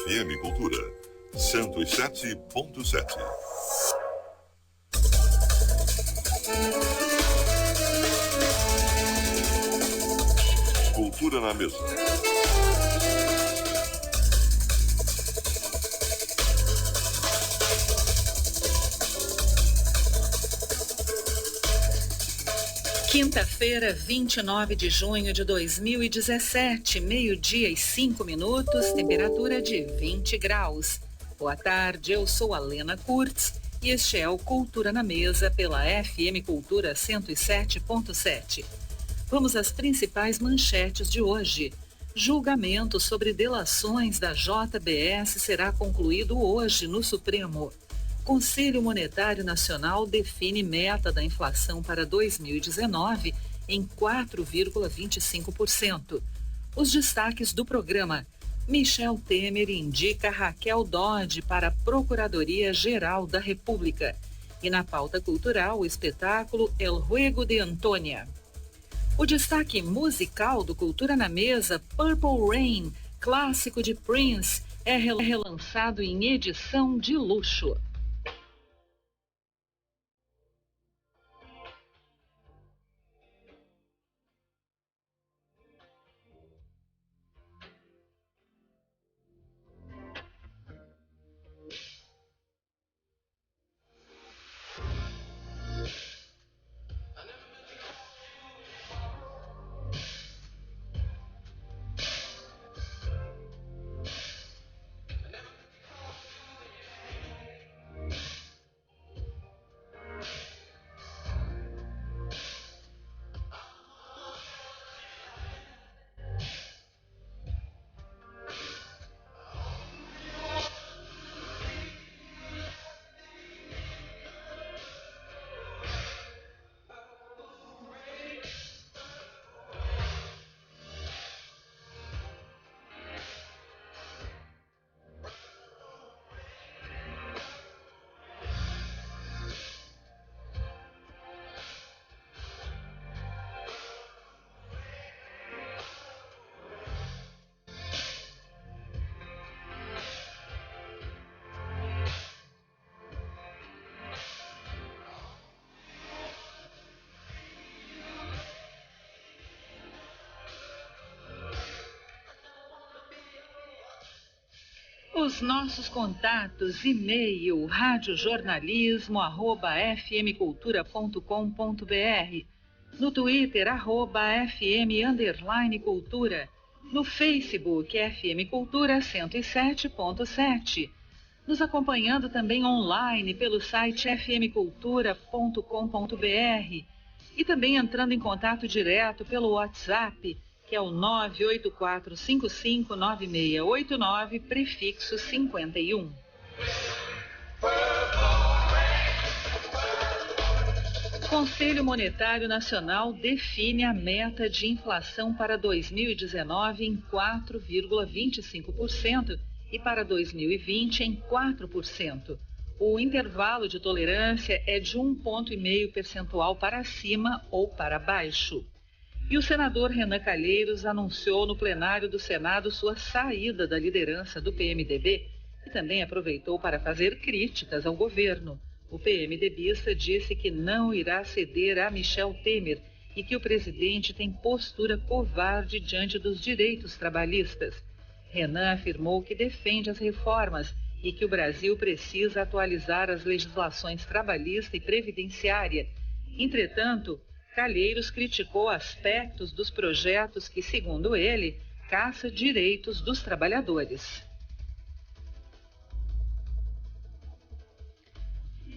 FM Cultura 107.7. Cultura na mesa. Quinta-feira, 29 de junho de 2017, 12:05, temperatura de 20 graus. Boa tarde, eu sou a Lena Kurtz e este é o Cultura na Mesa pela FM Cultura 107.7. Vamos às principais manchetes de hoje. Julgamento sobre delações da JBS será concluído hoje no Supremo. Conselho Monetário Nacional define meta da inflação para 2019 em 4,25%. Os destaques do programa. Michel Temer indica Raquel Dodge para a Procuradoria-Geral da República. E na pauta cultural, o espetáculo El Juego de Antônia. O destaque musical do Cultura na Mesa, Purple Rain, clássico de Prince, é relançado em edição de luxo. Os nossos contatos, e-mail, radiojornalismo@fmcultura.com.br, no Twitter, @FM_Cultura, no Facebook, FM Cultura 107.7, nos acompanhando também online pelo site fmcultura.com.br e também entrando em contato direto pelo WhatsApp, que é o 984559689, prefixo 51. Conselho Monetário Nacional define a meta de inflação para 2019 em 4,25% e para 2020 em 4%. O intervalo de tolerância é de 1,5 ponto percentual para cima ou para baixo. E o senador Renan Calheiros anunciou no plenário do Senado sua saída da liderança do PMDB e também aproveitou para fazer críticas ao governo. O PMDBista disse que não irá ceder a Michel Temer e que o presidente tem postura covarde diante dos direitos trabalhistas. Renan afirmou que defende as reformas e que o Brasil precisa atualizar as legislações trabalhista e previdenciária. Entretanto, Calheiros criticou aspectos dos projetos que, segundo ele, caça direitos dos trabalhadores.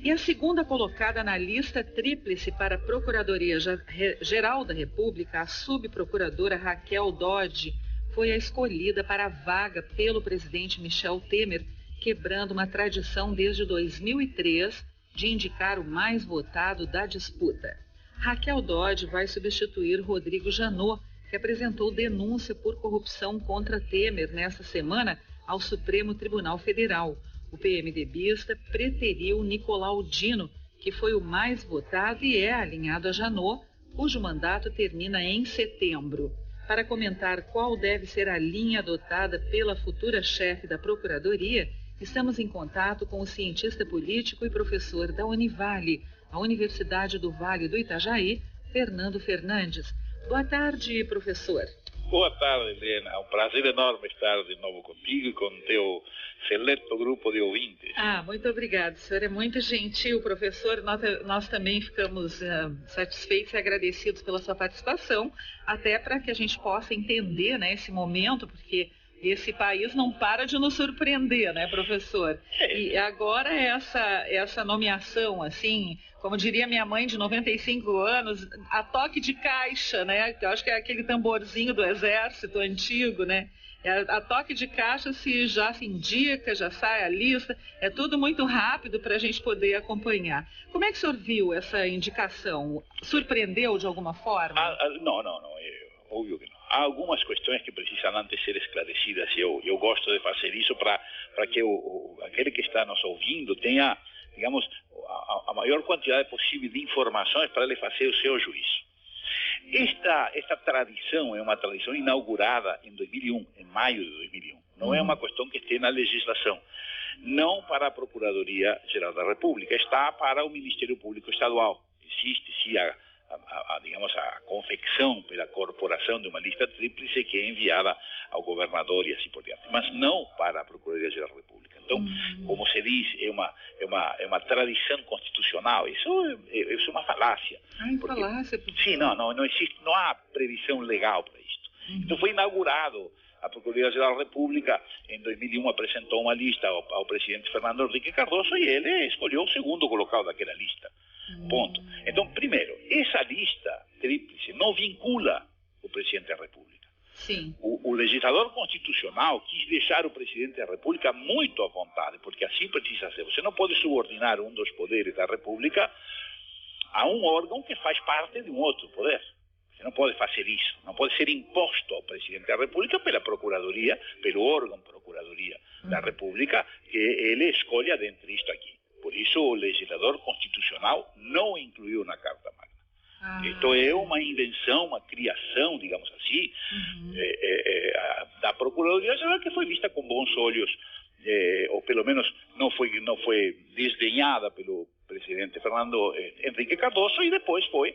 E a segunda colocada na lista tríplice para a Procuradoria-Geral da República, a subprocuradora Raquel Dodge, foi a escolhida para a vaga pelo presidente Michel Temer, quebrando uma tradição desde 2003 de indicar o mais votado da disputa. Raquel Dodge vai substituir Rodrigo Janot, que apresentou denúncia por corrupção contra Temer nesta semana ao Supremo Tribunal Federal. O PMDBista preteriu Nicolau Dino, que foi o mais votado e é alinhado a Janot, cujo mandato termina em setembro. Para comentar qual deve ser a linha adotada pela futura chefe da Procuradoria, estamos em contato com o cientista político e professor da Univale, a Universidade do Vale do Itajaí, Fernando Fernandes. Boa tarde, professor. Boa tarde, Helena. É um prazer enorme estar de novo contigo e com teu seleto grupo de ouvintes. Muito obrigado. O senhor é muito gentil, professor. Nós também ficamos satisfeitos e agradecidos pela sua participação, até para que a gente possa entender, né, esse momento, porque esse país não para de nos surpreender, né, professor? E agora essa nomeação, assim, como diria minha mãe de 95 anos, a toque de caixa, né? Eu acho que é aquele tamborzinho do exército antigo, né? A toque de caixa já se indica, já sai a lista, é tudo muito rápido para a gente poder acompanhar. Como é que o senhor viu essa indicação? Surpreendeu de alguma forma? Não, óbvio que não. Há algumas questões que precisam antes ser esclarecidas e eu gosto de fazer isso para que aquele que está nos ouvindo tenha, digamos, a maior quantidade possível de informações para ele fazer o seu juízo. Esta tradição é uma tradição inaugurada em 2001, em maio de 2001. Não é uma questão que esteja na legislação. Não para a Procuradoria-Geral da República, está para o Ministério Público Estadual. Existe, sim, digamos, a confecção pela corporação de uma lista tríplice que é enviada ao governador e assim por diante, mas não para a Procuradoria-Geral da República. Então, como se diz, é uma tradição constitucional. Isso é uma falácia. Falácia? Sim, não existe, não há previsão legal para isto. Então foi inaugurado. A Procuradoria-Geral da República, em 2001, apresentou uma lista ao presidente Fernando Henrique Cardoso e ele escolheu o segundo colocado daquela lista. Ponto. Então, primeiro, essa lista tríplice não vincula o presidente da República. Sim. O legislador constitucional quis deixar o presidente da República muito à vontade, porque assim precisa ser. Você não pode subordinar um dos poderes da República a um órgão que faz parte de um outro poder. Você não pode fazer isso. Não pode ser imposto ao presidente da República pela Procuradoria, pelo órgão Procuradoria da República, que ele escolha dentre isto aqui. Por isso, o legislador constitucional não incluiu na Carta Magna. Isto é uma invenção, uma criação, digamos assim, da Procuradoria-Geral, que foi vista com bons olhos, ou pelo menos não foi desdenhada pelo presidente Fernando Henrique Cardoso, e depois foi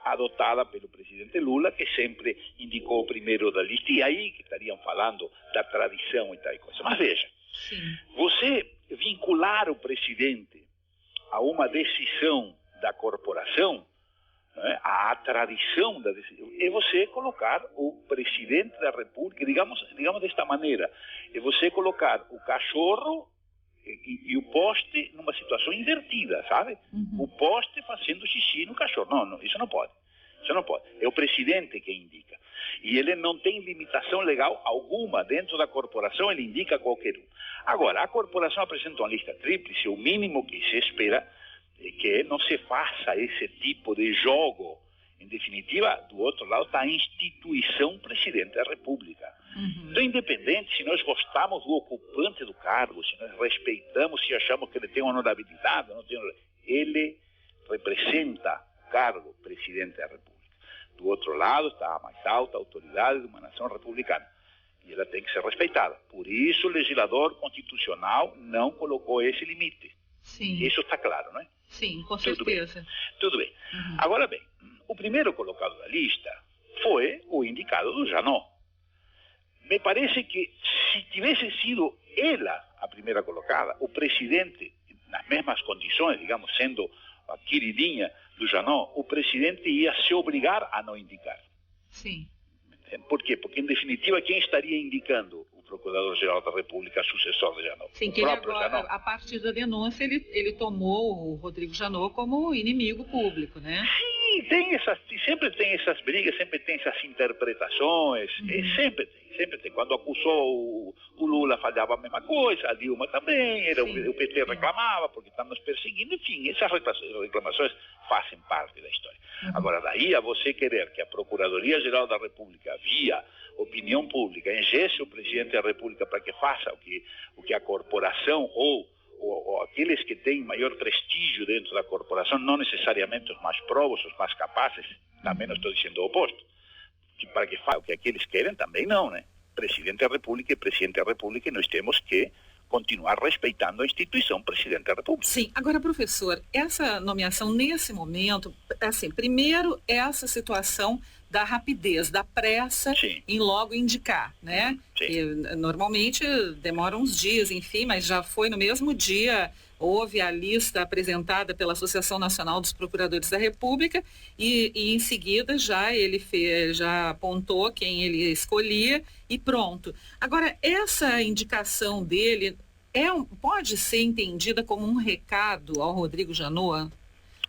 adotada pelo presidente Lula, que sempre indicou o primeiro da lista, e aí que estariam falando da tradição e tal coisa. Mas veja, você vincular o presidente a uma decisão da corporação, né, à tradição da decisão, é você colocar o presidente da República, digamos desta maneira, é você colocar o cachorro e o poste numa situação invertida, sabe? O poste fazendo xixi no cachorro. Não, isso não pode. Isso não pode. É o presidente que indica. E ele não tem limitação legal alguma. Dentro da corporação, ele indica qualquer um. Agora, a corporação apresenta uma lista tríplice. O mínimo que se espera é que não se faça esse tipo de jogo. Em definitiva, do outro lado está a instituição presidente da República. Então, independente se nós gostamos do ocupante do cargo, se nós respeitamos, se achamos que ele tem honorabilidade, não tem, ele representa o cargo presidente da República. Do outro lado está a mais alta autoridade de uma nação republicana. E ela tem que ser respeitada. Por isso, o legislador constitucional não colocou esse limite. Sim. Isso está claro, não é? Sim, com certeza. Tudo bem. Agora bem, o primeiro colocado da lista foi o indicado do Janot. Me parece que se tivesse sido ela a primeira colocada, o presidente, nas mesmas condições, digamos, sendo a queridinha do Janot, o presidente ia se obrigar a não indicar. Sim. Por quê? Porque, em definitiva, quem estaria indicando o Procurador-Geral da República, sucessor de Janot? Sim, que ele agora, Janot. A partir da denúncia, ele tomou o Rodrigo Janot como inimigo público, né? Sim, sempre tem essas brigas, sempre tem essas interpretações, sempre tem. Quando acusou o Lula, falhava a mesma coisa, a Dilma também, o PT reclamava porque estão nos perseguindo, enfim, essas reclamações fazem parte da história. Agora, daí a você querer que a Procuradoria-Geral da República, via opinião pública, engesse o presidente da República para que faça o que a corporação ou aqueles que têm maior prestígio dentro da corporação, não necessariamente os mais probos, os mais capazes, também não estou dizendo o oposto, para que faça o que aqueles querem também não, né? Presidente da República e Presidente da República, nós temos que continuar respeitando a instituição Presidente da República. Sim, agora, professor, essa nomeação nesse momento, assim, primeiro essa situação da rapidez, da pressa Sim. em logo indicar, né? E, normalmente demora uns dias, enfim, mas já foi no mesmo dia, houve a lista apresentada pela Associação Nacional dos Procuradores da República e em seguida já apontou quem ele escolhia e pronto. Agora, essa indicação dele pode ser entendida como um recado ao Rodrigo Janot?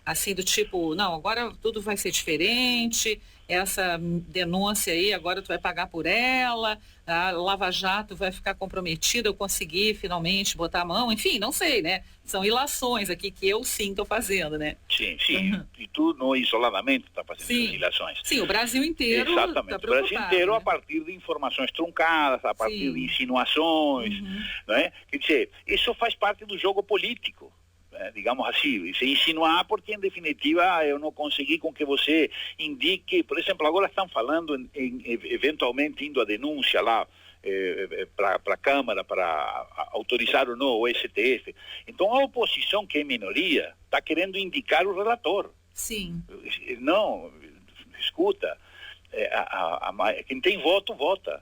Assim, do tipo, não, agora tudo vai ser diferente, essa denúncia aí, agora tu vai pagar por ela, a Lava Jato vai ficar comprometida, eu consegui finalmente botar a mão, enfim, não sei, né? São ilações aqui que eu sim estou fazendo, né? Sim, e tu não isoladamente está fazendo essas ilações. Sim, o Brasil inteiro está preocupado. Exatamente, o Brasil inteiro, né? A partir de informações truncadas, a partir de insinuações, né? Quer dizer, isso faz parte do jogo político. Digamos assim, se insinuar porque em definitiva eu não consegui com que você indique, por exemplo, agora estão falando em eventualmente indo a denúncia lá para a Câmara para autorizar ou não o STF. Então a oposição, que é minoria, está querendo indicar o relator. Sim. Não, escuta, quem tem voto, vota.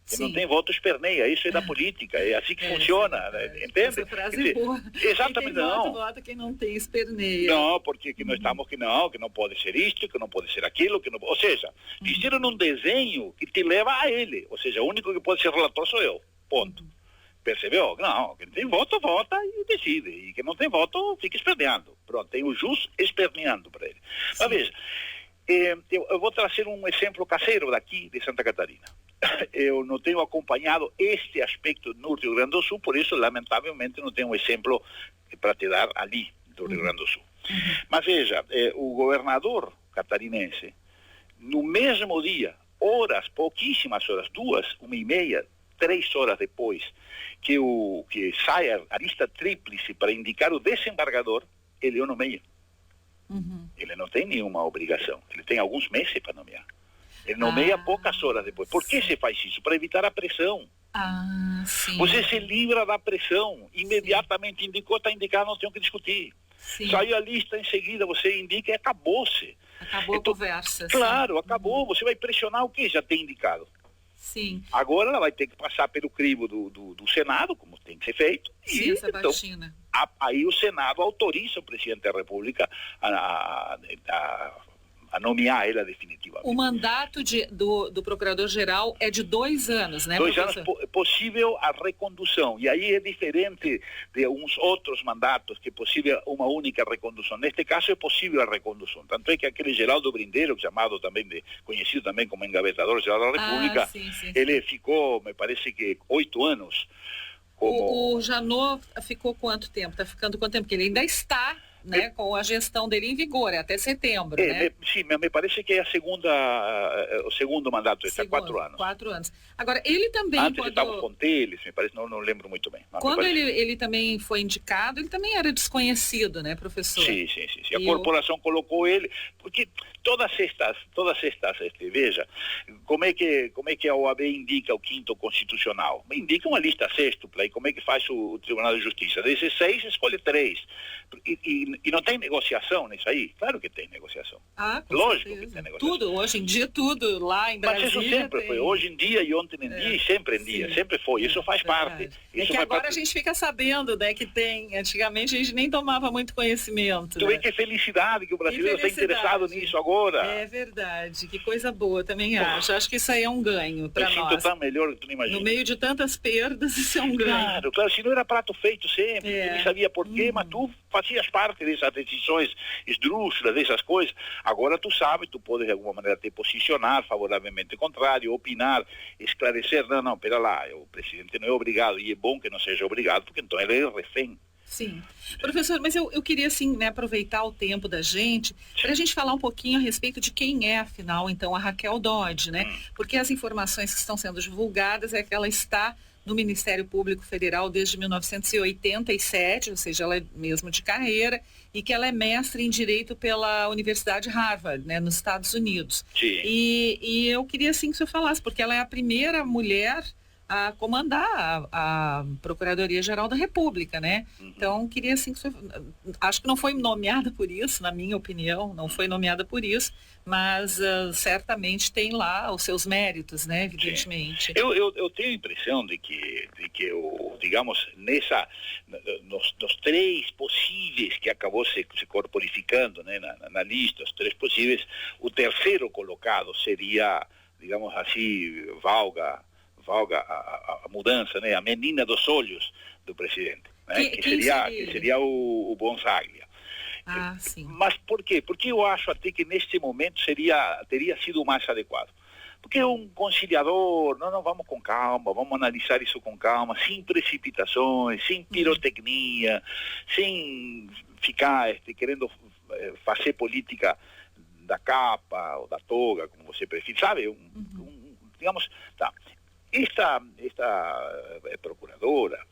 Quem não tem voto esperneia, isso é da política, é assim que funciona, entende? Essa frase é boa. Exatamente, quem tem voto, vota, quem não tem esperneia. Não, porque que nós estamos que não pode ser isto, que não pode ser aquilo, que não... Ou seja, fizeram um desenho que te leva a ele, ou seja, o único que pode ser relator sou eu, ponto. Percebeu? Não, quem tem voto, vota e decide, e quem não tem voto, fica esperneando. Pronto, tem o jus esperneando para ele. Mas veja, eu vou trazer um exemplo caseiro daqui de Santa Catarina. Eu não tenho acompanhado este aspecto no Rio Grande do Sul, por isso, lamentavelmente, não tenho um exemplo para te dar ali do Rio Grande do Sul. Mas veja, o governador catarinense, no mesmo dia, pouquíssimas horas, 2, 1h30, 3 horas depois, que sai a lista tríplice para indicar o desembargador, ele o nomeia. Ele não tem nenhuma obrigação, ele tem alguns meses para nomear. Ele nomeia poucas horas depois. Por que se faz isso? Para evitar a pressão. Sim. Você se livra da pressão. Imediatamente indicou, está indicado, não tem o que discutir. Sim. Saiu a lista em seguida, você indica e acabou-se. Acabou a conversa. Claro, acabou. Você vai pressionar o que já tem indicado. Sim. Agora ela vai ter que passar pelo crivo do Senado, como tem que ser feito. Sim, essa batina. Aí o Senado autoriza o Presidente da República a nomear ela definitivamente. O mandato do Procurador-Geral é de 2 anos, né, 2 professor? anos, é possível a recondução. E aí é diferente de uns outros mandatos, que é possível uma única recondução. Neste caso é possível a recondução. Tanto é que aquele Geraldo Brindeiro, chamado também conhecido também como engavetador geral da República, ele ficou, me parece que 8 anos. O Janot ficou quanto tempo? Está ficando quanto tempo? Porque ele ainda está, né, com a gestão dele em vigor, até setembro, né? Sim, me parece que é o segundo mandato, está 4 anos. 4 anos. Agora, ele também... Antes estava com Teles, me parece, não lembro muito bem. Quando ele também foi indicado, ele também era desconhecido, né, professor? Sim. A corporação colocou ele, porque todas estas, veja, como é que a OAB indica o 5º constitucional? Indica uma lista sextupla, e como é que faz o Tribunal de Justiça? Desses 6, escolhe 3. E não tem negociação nisso aí? Claro que tem negociação. Lógico que tem negociação. Tudo, hoje em dia, tudo lá em Brasília. Mas isso sempre foi, hoje em dia e ontem em dia, e sempre em dia, sempre foi. Isso faz parte. Isso que agora a gente fica sabendo, né, que tem. Antigamente a gente nem tomava muito conhecimento. Tu vê que felicidade que o brasileiro está interessado nisso agora. É verdade, que coisa boa, também acho. Acho que isso aí é um ganho para nós. Me sinto tão melhor que tu não imagina. No meio de tantas perdas, isso é um ganho. Claro, se não era prato feito sempre, ninguém sabia por quê, mas tu fazias parte dessas decisões esdrúxulas, dessas coisas. Agora tu sabe, tu pode de alguma maneira te posicionar favoravelmente contrário, opinar, esclarecer. Não, pera lá, o presidente não é obrigado, e é bom que não seja obrigado, porque então ele é refém. Sim. Professor, mas eu queria, assim, né, aproveitar o tempo da gente, para a gente falar um pouquinho a respeito de quem é, afinal, então, a Raquel Dodge, né? Porque as informações que estão sendo divulgadas é que ela está no Ministério Público Federal desde 1987, ou seja, ela é mesmo de carreira, e que ela é mestre em Direito pela Universidade Harvard, né, nos Estados Unidos. Sim. E eu queria, assim, que o senhor falasse, porque ela é a primeira mulher a comandar a Procuradoria-Geral da República, né? Então, queria, assim, que o senhor... Acho que não foi nomeada por isso, na minha opinião, não foi nomeada por isso, mas certamente tem lá os seus méritos, né? Evidentemente. Eu tenho a impressão de que digamos, nos três possíveis que acabou se corporificando, né, na lista, os três possíveis, o terceiro colocado seria, digamos assim, valga a mudança, né, a menina dos olhos do presidente, né, que seria o Gonzaglia. Ah, sim. Mas por quê? Porque eu acho até que neste momento teria sido o mais adequado. Porque é um conciliador, não, vamos com calma, vamos analisar isso com calma, sem precipitações, sem pirotecnia, sem ficar querendo fazer política da capa ou da toga, como você prefere, sabe? Digamos, tá. Esta procuradora,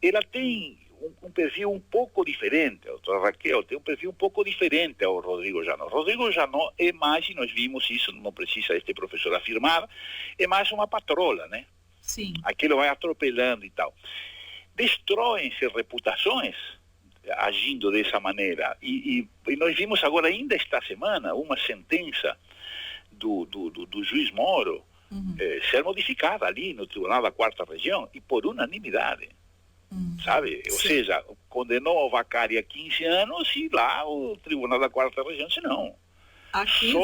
ela tem um perfil um pouco diferente, a doutora Raquel tem um perfil um pouco diferente ao Rodrigo Janot. Rodrigo Janot é mais, e nós vimos isso, não precisa este professor afirmar, é mais uma patrola, né? Sim. Aquilo vai atropelando e tal. Destroem-se reputações agindo dessa maneira. E nós vimos agora, ainda esta semana, uma sentença do juiz Moro, ser modificada ali no Tribunal da Quarta Região, e por unanimidade. Sabe? Ou seja, condenou o Vacari a 15 anos e lá o Tribunal da Quarta Região disse não. Aqui,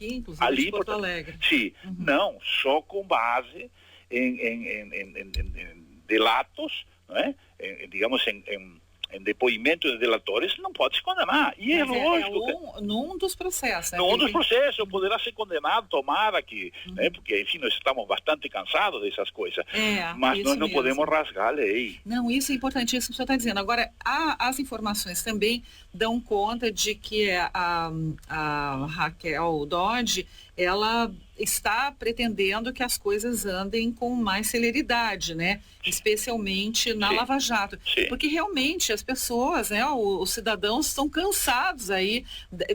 inclusive, ali, em Porto Alegre. Sim, não, só com base em delatos, não é? Digamos, em depoimento de delatores, não pode se condenar. E é lógico num dos processos. Num dos processos, poderá ser condenado, tomara que, né, porque, enfim, nós estamos bastante cansados dessas coisas. Mas nós não podemos rasgar a lei. Não, isso é importantíssimo que o senhor está dizendo. Agora, as informações também dão conta de que a Raquel Dodge, ela está pretendendo que as coisas andem com mais celeridade, né? Especialmente na Lava Jato. Sim. Porque realmente as pessoas, né, os cidadãos estão cansados aí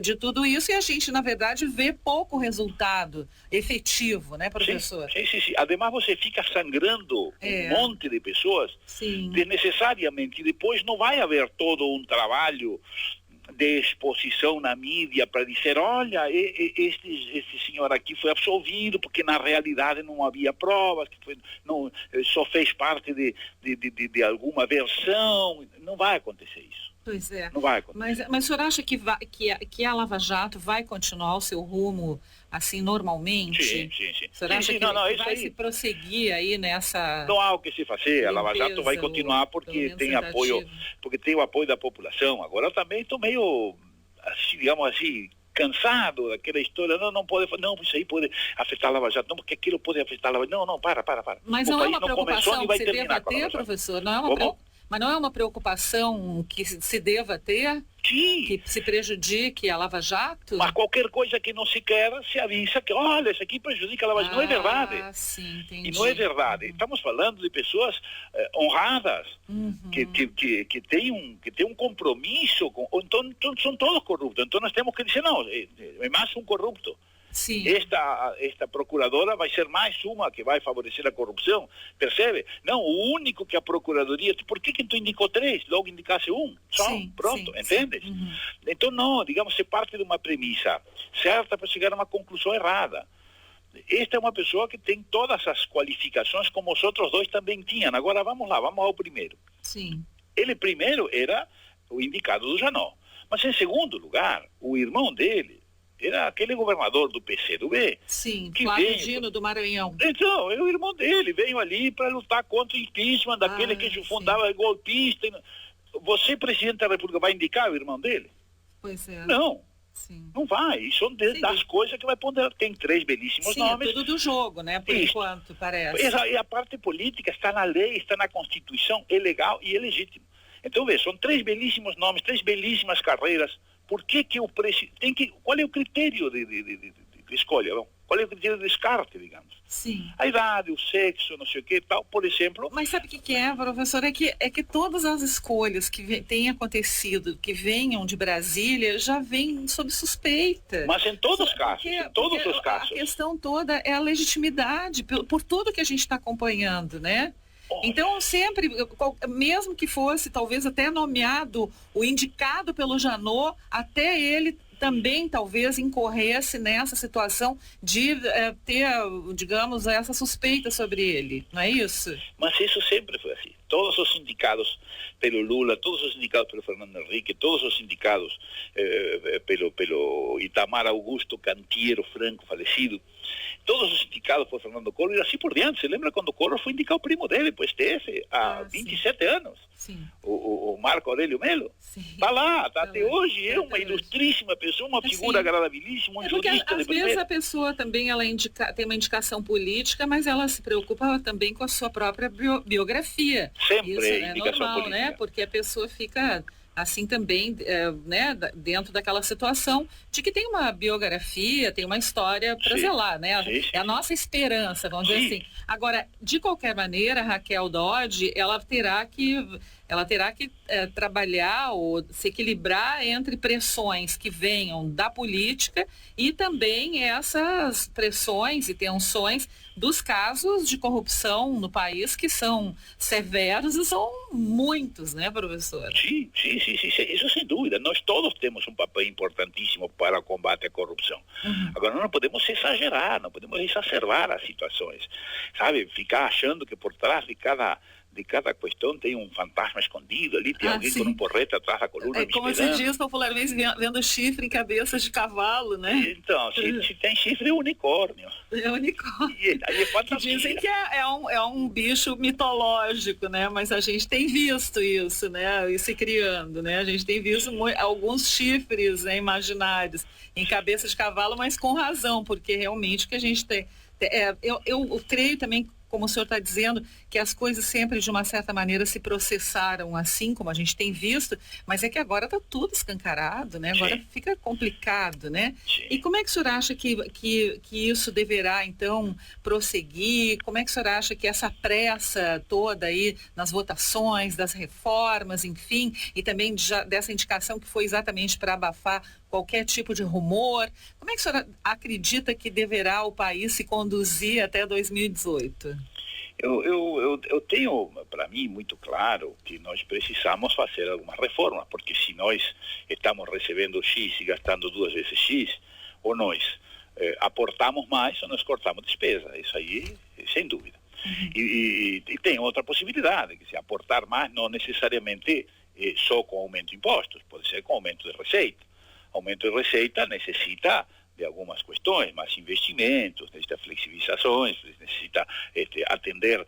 de tudo isso e a gente, na verdade, vê pouco resultado efetivo, né, professor? Sim. Ademais, você fica sangrando um monte de pessoas desnecessariamente e depois não vai haver todo um trabalho de exposição na mídia para dizer, olha, este senhor aqui foi absolvido porque na realidade não havia provas, só fez parte de alguma versão. Não vai acontecer isso. Pois é. Não vai acontecer. Mas o senhor acha que a Lava Jato vai continuar o seu rumo assim normalmente? Sim. O senhor acha que vai se prosseguir aí nessa... Não há o que se fazer, a Lava Jato vai continuar porque tem apoio, porque tem o apoio da população. Agora eu também estou meio, assim, digamos assim, cansado daquela história, não pode, não, isso aí pode afetar a Lava Jato, não, porque aquilo pode afetar a Lava Jato, não, para. Mas não é uma preocupação que se deva ter, professor? Mas não é uma preocupação que se deva ter? Sim. Que se prejudique a Lava Jato? Mas qualquer coisa que não se queira, se avisa que, olha, isso aqui prejudica a Lava Jato. Não é verdade. Sim, entendi. E não é verdade. Estamos falando de pessoas honradas, que têm um compromisso, então são todos corruptos. Então nós temos que dizer, não, é mais um corrupto. Sim. Esta procuradora vai ser mais uma que vai favorecer a corrupção, percebe? Não, o único que a procuradoria... Por que tu indicou 3? Logo indicasse um, só, pronto, entende? Então não, digamos, se parte de uma premissa certa para chegar a uma conclusão errada. Esta é uma pessoa que tem todas as qualificações como os outros dois também tinham. Agora vamos lá, vamos ao primeiro. Sim. Ele primeiro era o indicado do Janot, mas em segundo lugar, o irmão dele era aquele governador do PCdoB. Sim, Flávio Dino do Maranhão. Então, é o irmão dele, veio ali para lutar contra o impeachment daquele que fundava golpista. Você, presidente da República, vai indicar o irmão dele? Pois é. Não. Sim. Não vai. Isso é das coisas que vai ponderar. Tem 3 belíssimos nomes. É tudo do jogo, né? Por enquanto, parece. E a parte política está na lei, está na Constituição, é legal e é legítimo. Então, vê, são 3 belíssimos nomes, 3 belíssimas carreiras. Por que o presidente... Qual é o critério de escolha? Não? Qual é o critério de descarte, digamos? Sim. A idade, o sexo, não sei o que tal, por exemplo. Mas sabe o que é, professor? É que todas as escolhas que têm acontecido, que venham de Brasília, já vêm sob suspeita. Mas em todos os casos, em todos os casos. A questão toda é a legitimidade, por tudo que a gente está acompanhando, né? Então, sempre, mesmo que fosse talvez até nomeado o indicado pelo Janot, até ele também talvez incorresse nessa situação de ter, digamos, essa suspeita sobre ele, não é isso? Mas isso sempre foi assim. Todos os indicados pelo Lula, todos os indicados pelo Fernando Henrique, todos os indicados pelo Itamar Augusto Cantiero Franco, falecido, todos os indicados por Fernando Collor e assim por diante. Você lembra quando o Collor foi indicar o primo dele, para o STF, há 27 anos? Sim. O Marco Aurélio Melo? Está lá, está até hoje. É uma ilustríssima pessoa, uma figura agradabilíssima, um jurista de às vezes a pessoa também tem uma indicação política, mas ela se preocupa também com a sua própria biografia. Sempre isso é indicação normal, política. Né? Porque a pessoa fica assim também, né, dentro daquela situação de que tem uma biografia, tem uma história para zelar, né? Sim. É a nossa esperança, vamos dizer assim. Agora, de qualquer maneira, Raquel Dodge, ela terá que trabalhar ou se equilibrar entre pressões que venham da política e também essas pressões e tensões dos casos de corrupção no país, que são severos e são muitos, né, professor? Sim, isso sem dúvida. Nós todos temos um papel importantíssimo para o combate à corrupção. Agora, não podemos exagerar, não podemos exacerbar as situações, sabe? Ficar achando que por trás de cada questão tem um fantasma escondido, ali tem alguém sim. com um porrete atrás da coluna. Como se diz popularmente, vendo chifre em cabeças de cavalo, né? Então, se tem chifre é unicórnio. É unicórnio. Aí é fantasia. Que dizem que é um bicho mitológico, né? Mas a gente tem visto isso, né? E se criando, né? A gente tem visto alguns chifres, né, imaginários em cabeça de cavalo, mas com razão, porque realmente o que a gente tem... Eu creio também, como o senhor está dizendo, que as coisas sempre, de uma certa maneira, se processaram assim, como a gente tem visto, mas é que agora está tudo escancarado, né? Agora fica complicado, né? E como é que o senhor acha que isso deverá, então, prosseguir? Como é que o senhor acha que essa pressa toda aí nas votações, das reformas, enfim, e também dessa indicação que foi exatamente para abafar qualquer tipo de rumor, como é que o senhor acredita que deverá o país se conduzir até 2018? Eu tenho, para mim, muito claro que nós precisamos fazer algumas reformas, porque se nós estamos recebendo X e gastando 2 vezes X, ou nós aportamos mais ou nós cortamos despesa, isso aí, sem dúvida. E tem outra possibilidade, que se aportar mais não necessariamente só com aumento de impostos, pode ser com aumento de receita. Aumento de receita necessita de algumas questões, mais investimentos, necessita flexibilizações, necessita atender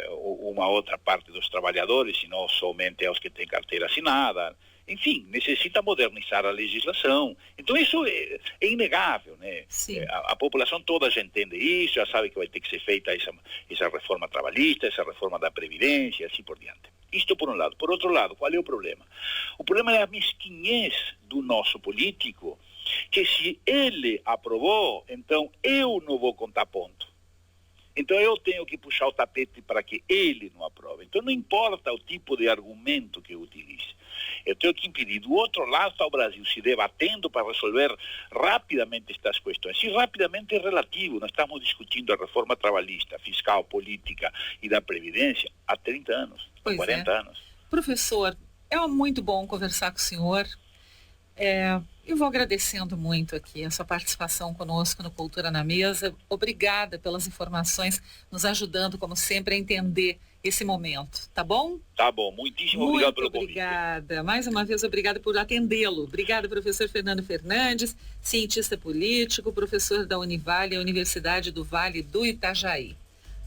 uma outra parte dos trabalhadores, e não somente aos que têm carteira assinada. Enfim, necessita modernizar a legislação. Então isso é inegável, né? A população toda já entende isso, já sabe que vai ter que ser feita essa reforma trabalhista, essa reforma da Previdência, e assim por diante. Isto por um lado. Por outro lado, qual é o problema? O problema é a mesquinhez do nosso político, que se ele aprovou, então eu não vou contar ponto. Então eu tenho que puxar o tapete para que ele não aprove. Então não importa o tipo de argumento que eu utilize. Eu tenho que impedir. Do outro lado está o Brasil se debatendo para resolver rapidamente estas questões. E rapidamente é relativo. Nós estamos discutindo a reforma trabalhista, fiscal, política e da Previdência há 30 anos, há 40 anos. Professor, é muito bom conversar com o senhor. Eu vou agradecendo muito aqui a sua participação conosco no Cultura na Mesa. Obrigada pelas informações, nos ajudando, como sempre, a entender esse momento, tá bom? Tá bom, muitíssimo obrigado pelo convite. Obrigada. Mais uma vez, obrigada por atendê-lo. Obrigada, professor Fernando Fernandes, cientista político, professor da Univale, a Universidade do Vale do Itajaí.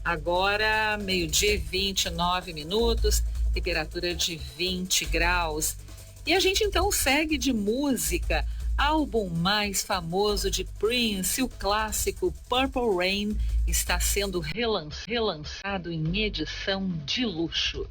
Agora, 12h29, temperatura de 20 graus. E a gente então segue de música. Álbum mais famoso de Prince, o clássico Purple Rain, está sendo relançado em edição de luxo.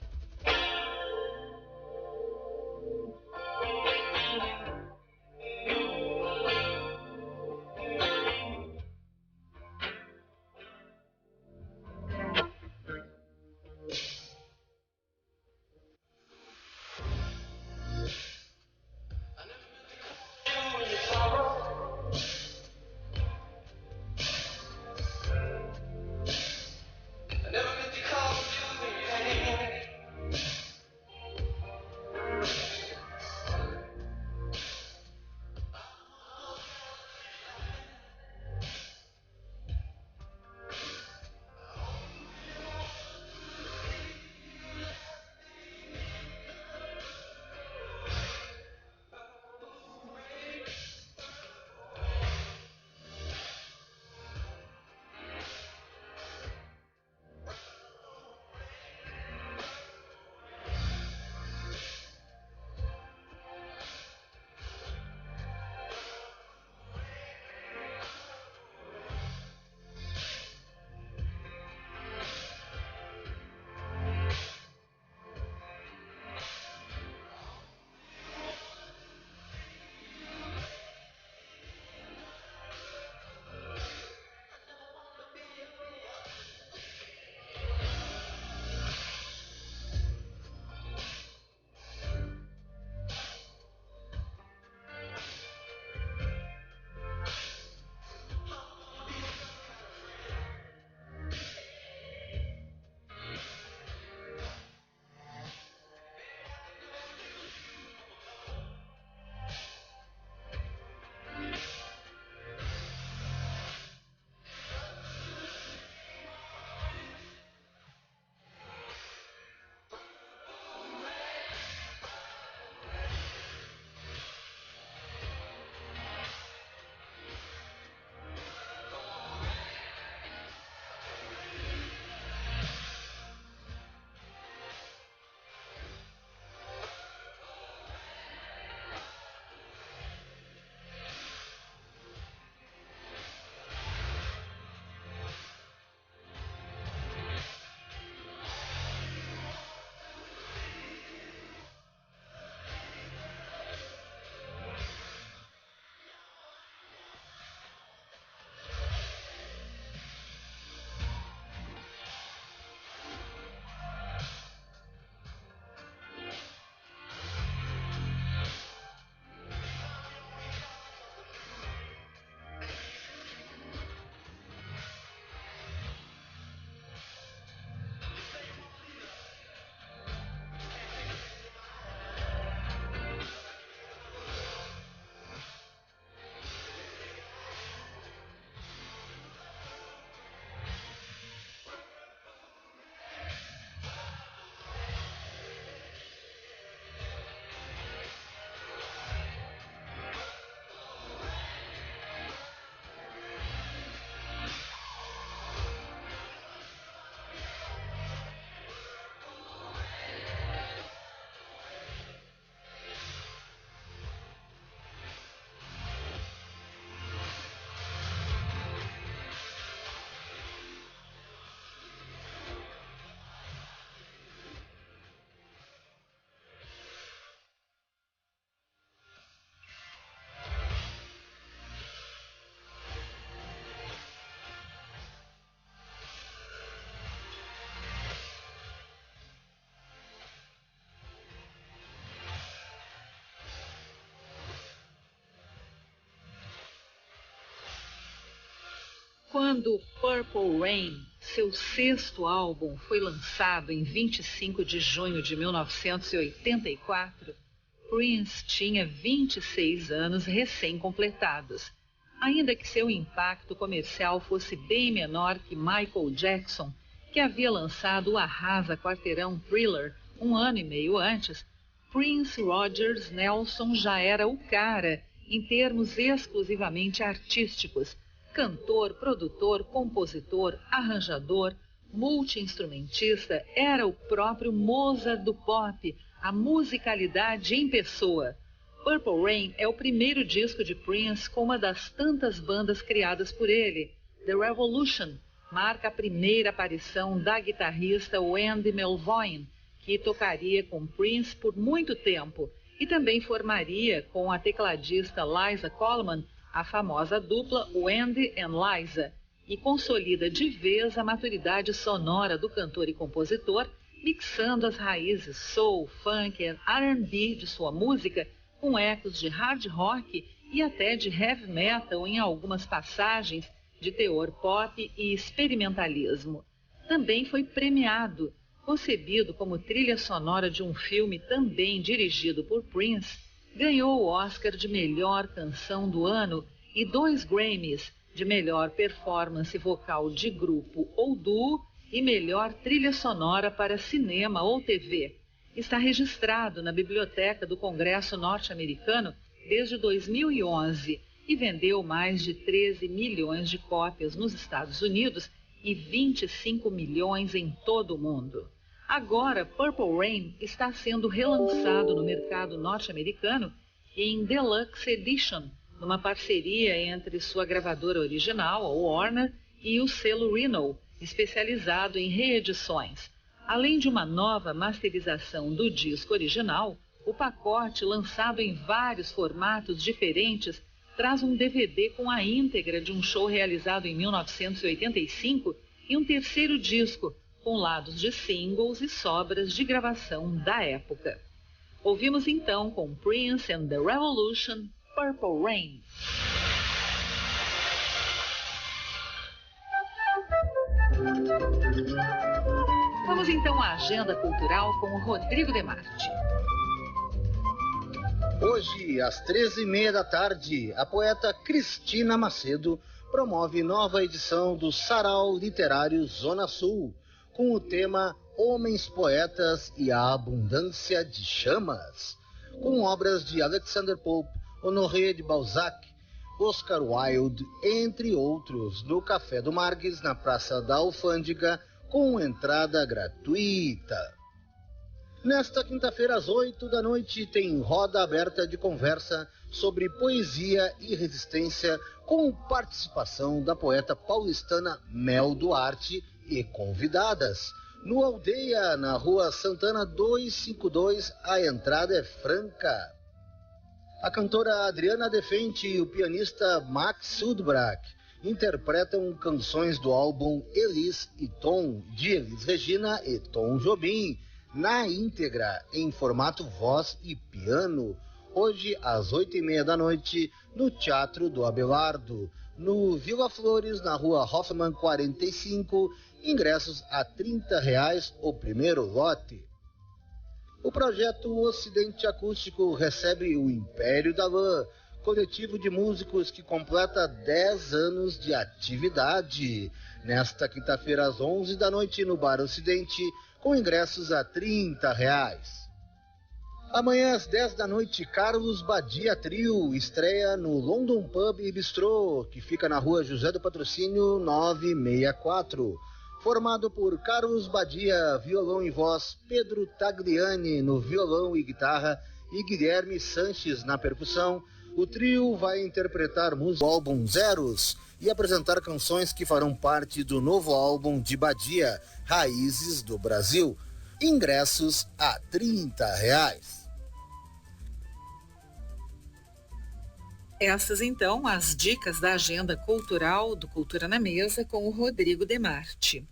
Quando Purple Rain, seu sexto álbum, foi lançado em 25 de junho de 1984, Prince tinha 26 anos recém-completados. Ainda que seu impacto comercial fosse bem menor que Michael Jackson, que havia lançado o arrasa-quarteirão Thriller um ano e meio antes, Prince Rogers Nelson já era o cara em termos exclusivamente artísticos. Cantor, produtor, compositor, arranjador, multi-instrumentista, era o próprio Mozart do pop, a musicalidade em pessoa. Purple Rain é o primeiro disco de Prince com uma das tantas bandas criadas por ele. The Revolution marca a primeira aparição da guitarrista Wendy Melvoin, que tocaria com Prince por muito tempo, e também formaria com a tecladista Liza Coleman a famosa dupla Wendy and Liza, e consolida de vez a maturidade sonora do cantor e compositor, mixando as raízes soul, funk e R&B de sua música com ecos de hard rock e até de heavy metal em algumas passagens de teor pop e experimentalismo. Também foi premiado, concebido como trilha sonora de um filme também dirigido por Prince. Ganhou o Oscar de melhor canção do ano e 2 Grammys de melhor performance vocal de grupo ou duo e melhor trilha sonora para cinema ou TV. Está registrado na Biblioteca do Congresso norte-americano desde 2011 e vendeu mais de 13 milhões de cópias nos Estados Unidos e 25 milhões em todo o mundo. Agora, Purple Rain está sendo relançado no mercado norte-americano em Deluxe Edition, numa parceria entre sua gravadora original, a Warner, e o selo Reno, especializado em reedições. Além de uma nova masterização do disco original, o pacote, lançado em vários formatos diferentes, traz um DVD com a íntegra de um show realizado em 1985 e um terceiro disco, com lados de singles e sobras de gravação da época. Ouvimos então com Prince and the Revolution, Purple Rain. Vamos então à agenda cultural com o Rodrigo Demarte. Hoje, às 13h30 da tarde, a poeta Cristina Macedo promove nova edição do Sarau Literário Zona Sul, com o tema Homens Poetas e a Abundância de Chamas, com obras de Alexander Pope, Honoré de Balzac, Oscar Wilde, entre outros, no Café do Marques, na Praça da Alfândega, com entrada gratuita. Nesta quinta-feira, às 20h, tem roda aberta de conversa sobre poesia e resistência, com participação da poeta paulistana Mel Duarte e convidadas. No Aldeia, na Rua Santana 252, a entrada é franca. A cantora Adriana Defente e o pianista Max Sudbrack interpretam canções do álbum Elis e Tom, de Elis Regina e Tom Jobim, na íntegra, em formato voz e piano, hoje às 20h30, no Teatro do Abelardo, no Vila Flores, na Rua Hoffman 45, ingressos a R$30 o primeiro lote. O projeto Ocidente Acústico recebe o Império da Lã, coletivo de músicos que completa 10 anos de atividade, nesta quinta-feira às 11h, no Bar Ocidente, com ingressos a R$30. Amanhã às 10h, Carlos Badia Trio estreia no London Pub e Bistrô, que fica na Rua José do Patrocínio 964. Formado por Carlos Badia, violão e voz, Pedro Tagliani no violão e guitarra e Guilherme Sanches na percussão, o trio vai interpretar música do álbum Zeros e apresentar canções que farão parte do novo álbum de Badia, Raízes do Brasil. Ingressos a R$30. Essas, então, as dicas da agenda cultural do Cultura na Mesa com o Rodrigo Demarte.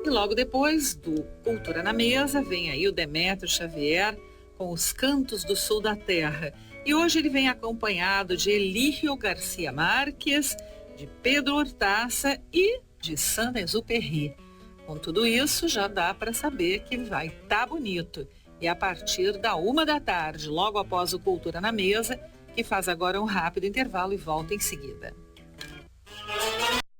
E logo depois do Cultura na Mesa, vem aí o Demétrio Xavier com os Cantos do Sul da Terra. E hoje ele vem acompanhado de Elírio Garcia Marques, de Pedro Hortaça e de Saint-Exupéry. Com tudo isso, já dá para saber que vai estar bonito. E a partir da 13h, logo após o Cultura na Mesa, que faz agora um rápido intervalo e volta em seguida.